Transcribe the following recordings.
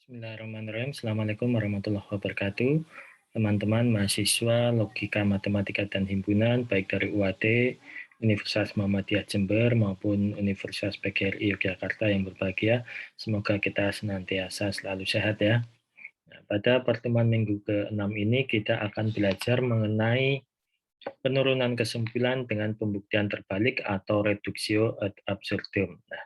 Bismillahirrahmanirrahim. Assalamualaikum warahmatullahi wabarakatuh. Teman-teman mahasiswa Logika Matematika dan Himpunan, baik dari UAD, Universitas Muhammadiyah Jember, maupun Universitas PGRI Yogyakarta yang berbahagia. Semoga kita senantiasa selalu sehat ya. Nah, pada pertemuan minggu ke-6 ini kita akan belajar mengenai penurunan kesimpulan dengan pembuktian terbalik atau reductio ad absurdum. Nah,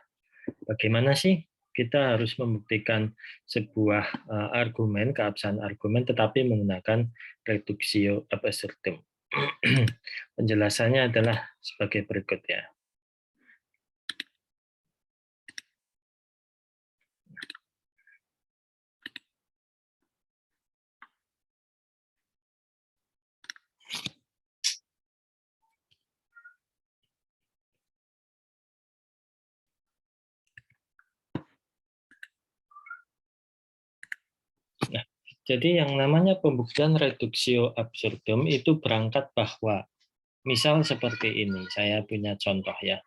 bagaimana sih kita harus membuktikan sebuah argumen, keabsahan argumen, tetapi menggunakan reductio ad absurdum? Penjelasannya adalah sebagai berikut ya. Nah, jadi yang namanya pembuktian reductio absurdum itu berangkat bahwa misal seperti ini, saya punya contoh ya.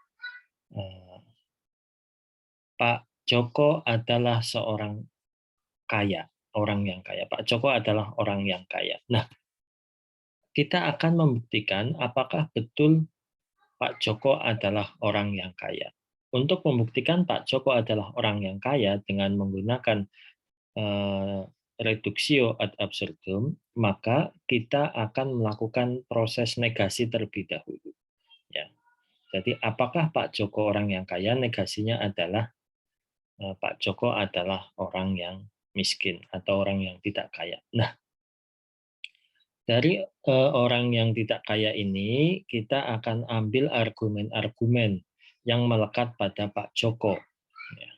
Pak Joko adalah seorang kaya, orang yang kaya. Pak Joko adalah orang yang kaya. Nah, kita akan membuktikan apakah betul Pak Joko adalah orang yang kaya. Untuk membuktikan Pak Joko adalah orang yang kaya dengan menggunakan eh, reductio ad absurdum, maka kita akan melakukan proses negasi terlebih dahulu. Ya. Jadi apakah Pak Joko orang yang kaya? Negasinya adalah Pak Joko adalah orang yang miskin atau orang yang tidak kaya. Nah, dari orang yang tidak kaya ini, kita akan ambil argumen-argumen yang melekat pada Pak Joko. Ya.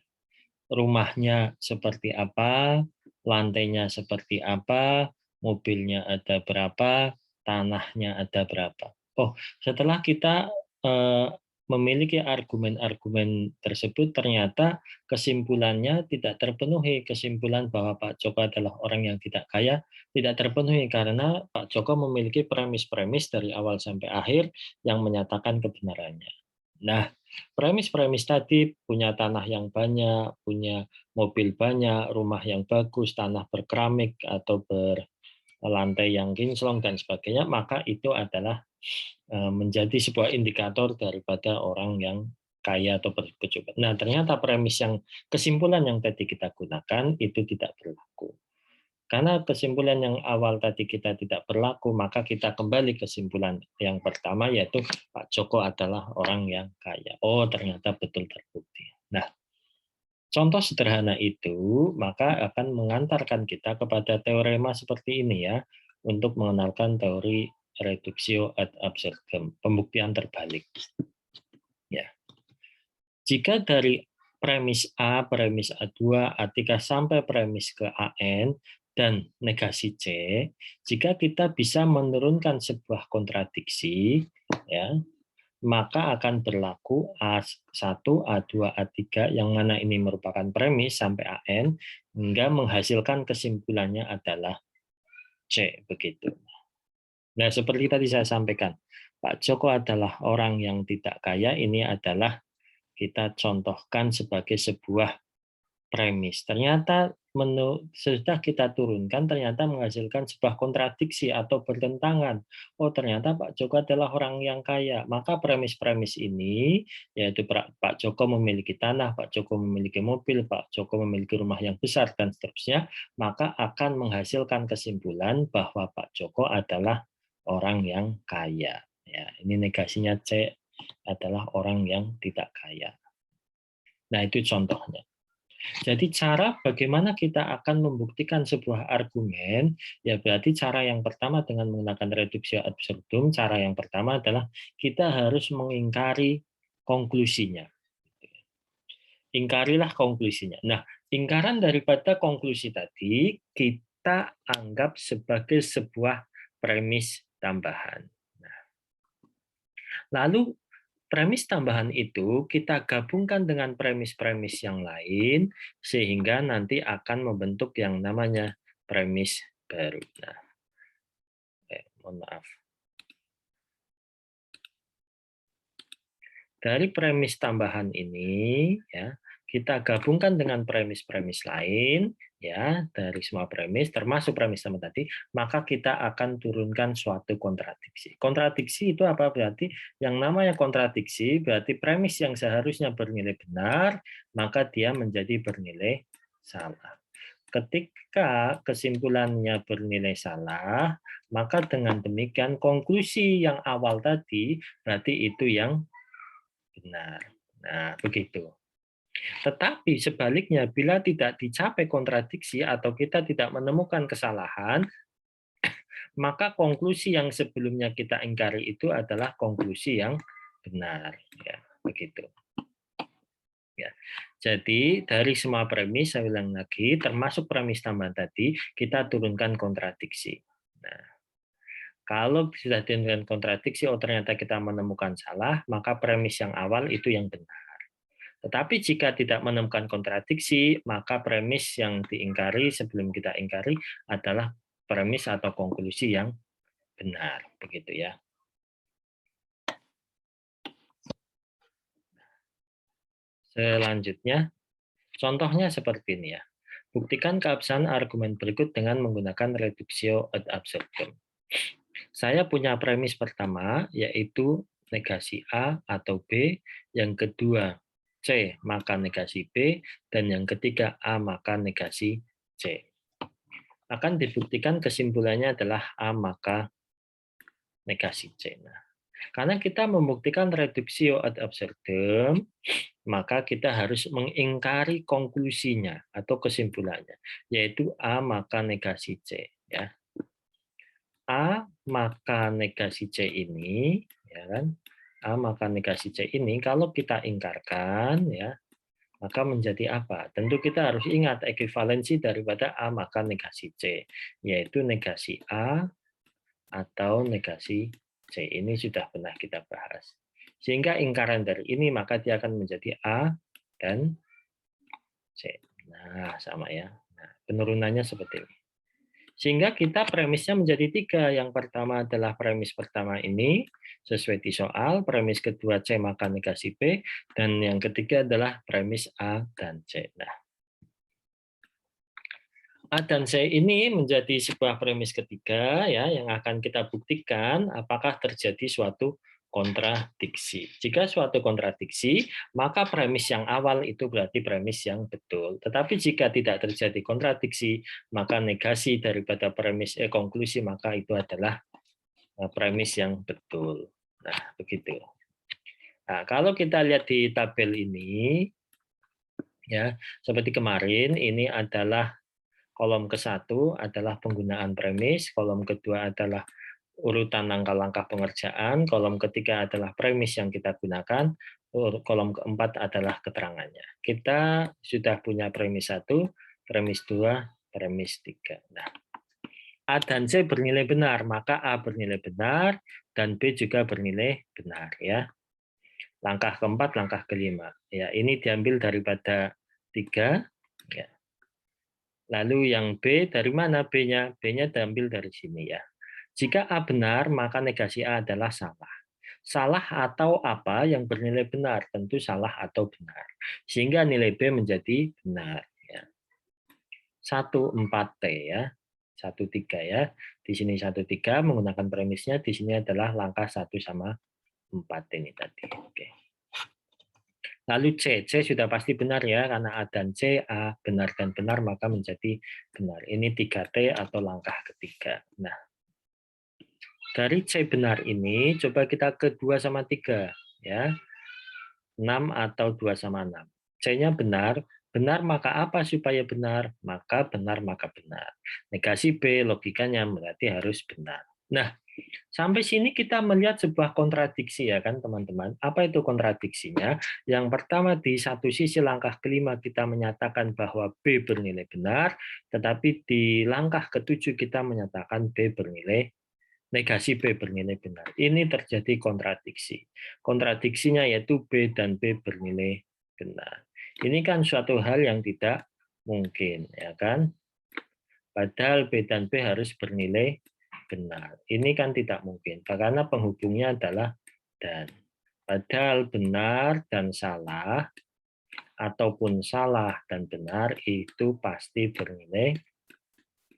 Rumahnya seperti apa, lantainya seperti apa, mobilnya ada berapa, tanahnya ada berapa. Oh, setelah kita eh, memiliki argumen-argumen tersebut, ternyata kesimpulannya tidak terpenuhi. Kesimpulan bahwa Pak Joko adalah orang yang tidak kaya tidak terpenuhi karena Pak Joko memiliki premis-premis dari awal sampai akhir yang menyatakan kebenarannya. Nah, premis-premis tadi punya tanah yang banyak, punya mobil banyak, rumah yang bagus, tanah berkeramik atau berlantai yang kinclong dan sebagainya, maka itu adalah menjadi sebuah indikator daripada orang yang kaya atau berkecukupan. Nah, ternyata premis yang kesimpulan yang tadi kita gunakan itu tidak berlaku. Karena kesimpulan yang awal tadi kita tidak berlaku, maka kita kembali kesimpulan yang pertama, yaitu Pak Joko adalah orang yang kaya. Oh, ternyata betul terbukti. Nah, contoh sederhana itu maka akan mengantarkan kita kepada teorema seperti ini ya, untuk mengenalkan teori reductio ad absurdum, pembuktian terbalik. Ya. Jika dari premis A, premis A2, A3 sampai premis ke AN dan negasi C, jika kita bisa menurunkan sebuah kontradiksi, ya, maka akan berlaku A1, A2, A3 yang mana ini merupakan premis sampai AN hingga menghasilkan kesimpulannya adalah C, begitu. Nah, seperti tadi saya sampaikan, Pak Joko adalah orang yang tidak kaya, ini adalah kita contohkan sebagai sebuah premis. Ternyata sudah kita turunkan, ternyata menghasilkan sebuah kontradiksi atau bertentangan. Oh, ternyata Pak Joko adalah orang yang kaya. Maka premis-premis ini, yaitu Pak Joko memiliki tanah, Pak Joko memiliki mobil, Pak Joko memiliki rumah yang besar, dan seterusnya, maka akan menghasilkan kesimpulan bahwa Pak Joko adalah orang yang kaya. Ya, ini negasinya C adalah orang yang tidak kaya. Nah, itu contohnya. Jadi cara bagaimana kita akan membuktikan sebuah argumen, ya berarti cara yang pertama dengan menggunakan reductio ad absurdum, cara yang pertama adalah kita harus mengingkari konklusinya. Ingkarilah konklusinya. Nah, ingkaran daripada konklusi tadi kita anggap sebagai sebuah premis tambahan. Nah, lalu premis tambahan itu kita gabungkan dengan premis-premis yang lain sehingga nanti akan membentuk yang namanya premis baru. Nah, mohon maaf. Dari premis tambahan ini ya, kita gabungkan dengan premis-premis lain ya, dari semua premis, termasuk premis sama tadi, maka kita akan turunkan suatu kontradiksi. Kontradiksi itu apa? Berarti yang namanya kontradiksi, berarti premis yang seharusnya bernilai benar, maka dia menjadi bernilai salah. Ketika kesimpulannya bernilai salah, maka dengan demikian konklusi yang awal tadi, berarti itu yang benar. Nah, begitu. Tetapi sebaliknya, bila tidak dicapai kontradiksi atau kita tidak menemukan kesalahan, maka konklusi yang sebelumnya kita ingkari itu adalah konklusi yang benar. Ya, begitu. Ya. Jadi dari semua premis, saya ulang lagi, termasuk premis tambahan tadi, kita turunkan kontradiksi. Nah, kalau sudah diturunkan kontradiksi, oh ternyata kita menemukan salah, maka premis yang awal itu yang benar. Tetapi jika tidak menemukan kontradiksi, maka premis yang diingkari sebelum kita ingkari adalah premis atau konklusi yang benar, begitu ya. Selanjutnya, contohnya seperti ini ya. Buktikan keabsahan argumen berikut dengan menggunakan reductio ad absurdum. Saya punya premis pertama, yaitu negasi A atau B, yang kedua C maka negasi B, dan yang ketiga A maka negasi C. Akan dibuktikan kesimpulannya adalah A maka negasi C. Nah, karena kita membuktikan reductio ad absurdum, maka kita harus mengingkari konklusinya atau kesimpulannya, yaitu A maka negasi C. Ya. A maka negasi C ini, ya kan? A maka negasi C ini kalau kita ingkarkan, ya, maka menjadi apa? Tentu kita harus ingat ekivalensi daripada A maka negasi C, yaitu negasi A atau negasi C. Ini sudah pernah kita bahas. Sehingga ingkaran dari ini, maka dia akan menjadi A dan C. Nah, sama ya. Nah, penurunannya seperti ini. Sehingga kita premisnya menjadi 3. Yang pertama adalah premis pertama ini, sesuai di soal. Premis kedua C maka negasi B. Dan yang ketiga adalah premis A dan C. Nah, A dan C ini menjadi sebuah premis ketiga ya yang akan kita buktikan apakah terjadi suatu kontradiksi. Jika suatu kontradiksi, maka premis yang awal itu berarti premis yang betul. Tetapi jika tidak terjadi kontradiksi, maka negasi daripada premis konklusi maka itu adalah premis yang betul. Nah, begitu. Nah, kalau kita lihat di tabel ini ya, seperti kemarin ini adalah kolom ke-1 adalah penggunaan premis, kolom kedua adalah urutan langkah-langkah pengerjaan, kolom ketiga adalah premis yang kita gunakan, kolom keempat adalah keterangannya. Kita sudah punya premis 1, premis 2, premis 3. Nah, A dan C bernilai benar, maka A bernilai benar dan B juga bernilai benar ya. Langkah keempat, langkah kelima. Ya, ini diambil daripada 3 ya. Lalu yang B dari mana B-nya? B-nya diambil dari sini ya. Jika A benar, maka negasi A adalah salah. Salah atau apa yang bernilai benar? Tentu salah atau benar. Sehingga nilai B menjadi benar. Ya. 1,4T ya. 1,3 ya. Di sini 1,3 menggunakan premisnya. Di sini adalah langkah 1 sama 4 ini tadi. Oke. Lalu C sudah pasti benar ya, karena A dan C, A benar dan benar, maka menjadi benar. Ini 3T atau langkah ketiga. Nah, dari C benar ini, coba kita ke 2 sama 3. Ya. 6 atau 2 sama 6. C-nya benar, benar maka apa supaya benar? Maka benar maka benar. Negasi B, logikanya berarti harus benar. Nah, sampai sini kita melihat sebuah kontradiksi ya kan teman-teman. Apa itu kontradiksinya? Yang pertama di satu sisi langkah kelima kita menyatakan bahwa B bernilai benar, tetapi di langkah ketujuh kita menyatakan B bernilai negasi B bernilai benar. Ini terjadi kontradiksi. Kontradiksinya yaitu B dan B bernilai benar. Ini kan suatu hal yang tidak mungkin, ya kan? Padahal B dan B harus bernilai benar. Ini kan tidak mungkin, karena penghubungnya adalah dan. Padahal benar dan salah ataupun salah dan benar itu pasti bernilai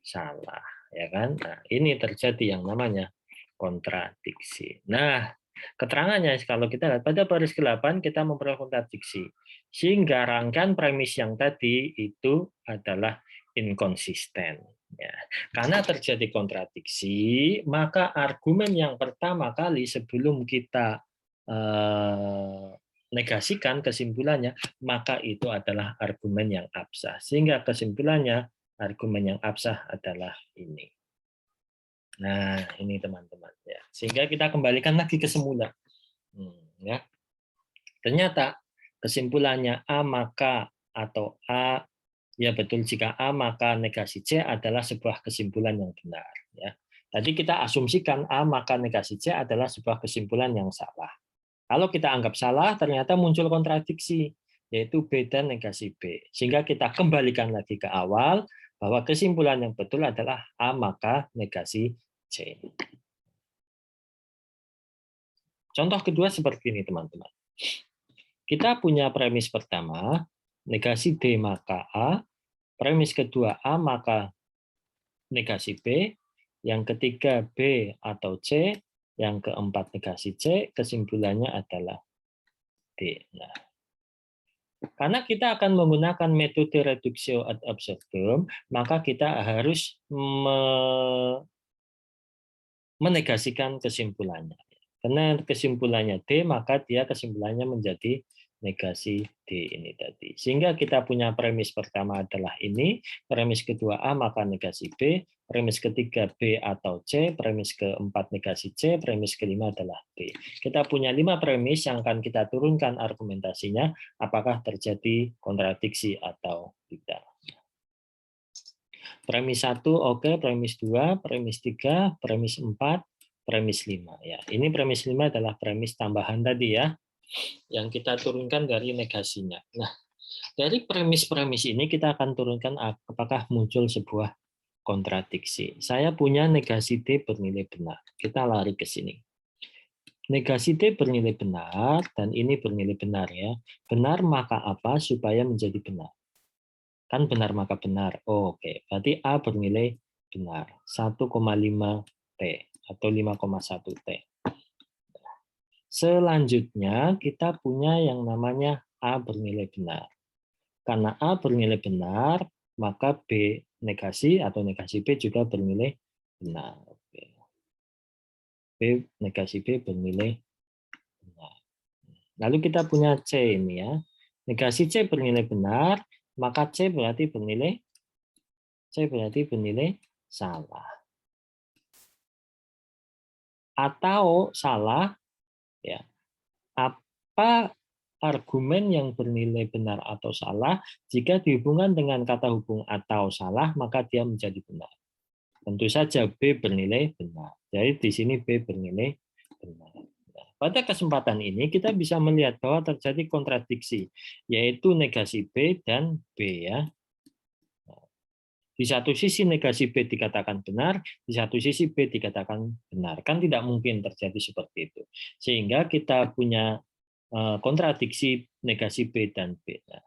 salah, ya kan? Nah, ini terjadi yang namanya kontradiksi. Nah, keterangannya kalau kita lihat pada baris ke-8 kita memperoleh kontradiksi. Sehingga rangkaian premis yang tadi itu adalah inkonsisten. Ya. Karena terjadi kontradiksi, maka argumen yang pertama kali sebelum kita negasikan kesimpulannya, maka itu adalah argumen yang absah. Sehingga kesimpulannya argumen yang absah adalah ini. Nah, ini teman-teman ya. Sehingga kita kembalikan lagi ke semula. Ya. Ternyata kesimpulannya A maka atau A ya betul jika A maka negasi C adalah sebuah kesimpulan yang benar ya. Tadi kita asumsikan A maka negasi C adalah sebuah kesimpulan yang salah. Kalau kita anggap salah ternyata muncul kontradiksi yaitu B dan negasi B. Sehingga kita kembalikan lagi ke awal bahwa kesimpulan yang betul adalah A maka negasi C. Contoh kedua seperti ini teman-teman. Kita punya premis pertama, negasi D maka A, premis kedua A maka negasi B, yang ketiga B atau C, yang keempat negasi C, kesimpulannya adalah D. Nah, karena kita akan menggunakan metode reduktio ad absurdum, maka kita harus menegasikan kesimpulannya. Karena kesimpulannya D, maka dia kesimpulannya menjadi negasi D ini tadi. Sehingga kita punya premis pertama adalah ini, premis kedua A maka negasi B, premis ketiga B atau C, premis keempat negasi C, premis kelima adalah D. Kita punya 5 premis yang akan kita turunkan argumentasinya, apakah terjadi kontradiksi atau tidak. Premis 1 oke, premis 2, premis 3, premis 4, premis 5 ya. Ini premis 5 adalah premis tambahan tadi ya yang kita turunkan dari negasinya. Nah, dari premis-premis ini kita akan turunkan apakah muncul sebuah kontradiksi. Saya punya negasi D bernilai benar. Kita lari ke sini. Negasi D bernilai benar dan ini bernilai benar ya. Benar maka apa supaya menjadi benar? Kan benar maka benar. Oh, oke. Berarti A bernilai benar. 1,5 T atau 5,1 T. Selanjutnya kita punya yang namanya A bernilai benar. Karena A bernilai benar, maka B negasi atau negasi B juga bernilai benar. B negasi B bernilai benar. Lalu kita punya C ini ya. Negasi C bernilai benar, maka C berarti bernilai salah. Atau salah ya. Apa argumen yang bernilai benar atau salah jika dihubungkan dengan kata hubung atau salah maka dia menjadi benar. Tentu saja B bernilai benar. Jadi di sini B bernilai benar. Nah, pada kesempatan ini kita bisa melihat bahwa terjadi kontradiksi yaitu negasi B dan B ya. Di satu sisi negasi B dikatakan benar, di satu sisi B dikatakan benar. Kan tidak mungkin terjadi seperti itu. Sehingga kita punya kontradiksi negasi B dan B. Nah,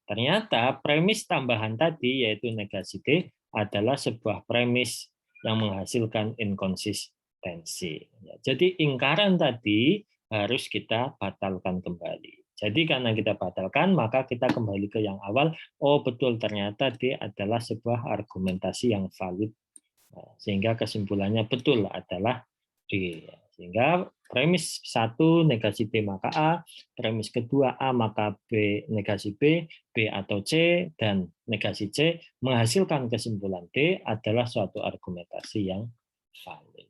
ternyata premis tambahan tadi yaitu negasi D adalah sebuah premis yang menghasilkan inkonsistensi. Jadi ingkaran tadi harus kita batalkan kembali. Jadi karena kita batalkan, maka kita kembali ke yang awal. Oh betul, ternyata D adalah sebuah argumentasi yang valid. Sehingga kesimpulannya betul adalah D. Sehingga premis 1 negasi D maka A, premis kedua A maka B negasi B, B atau C, dan negasi C menghasilkan kesimpulan D adalah suatu argumentasi yang valid.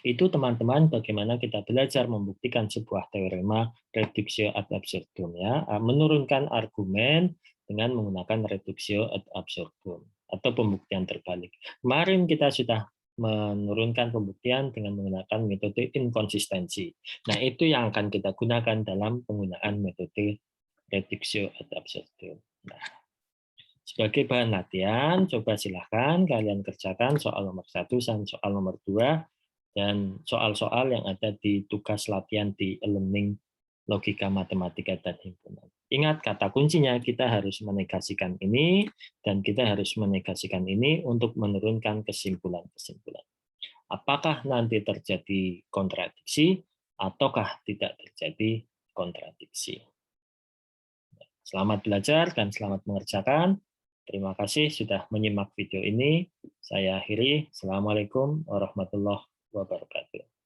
Itu teman-teman bagaimana kita belajar membuktikan sebuah teorema reduktio ad absurdum ya, menurunkan argumen dengan menggunakan reduktio ad absurdum atau pembuktian terbalik. Kemarin kita sudah menurunkan pembuktian dengan menggunakan metode inkonsistensi. Nah, itu yang akan kita gunakan dalam penggunaan metode reduktio ad absurdum. Nah, sebagai bahan latihan, coba silahkan kalian kerjakan soal nomor 1 dan soal nomor 2 dan soal-soal yang ada di tugas latihan di e-learning logika matematika dan himpunan. Ingat, kata kuncinya kita harus menegasikan ini, dan kita harus menegasikan ini untuk menurunkan kesimpulan-kesimpulan. Apakah nanti terjadi kontradiksi, ataukah tidak terjadi kontradiksi. Selamat belajar dan selamat mengerjakan. Terima kasih sudah menyimak video ini. Saya akhiri. Assalamualaikum warahmatullahi wabarakatuh.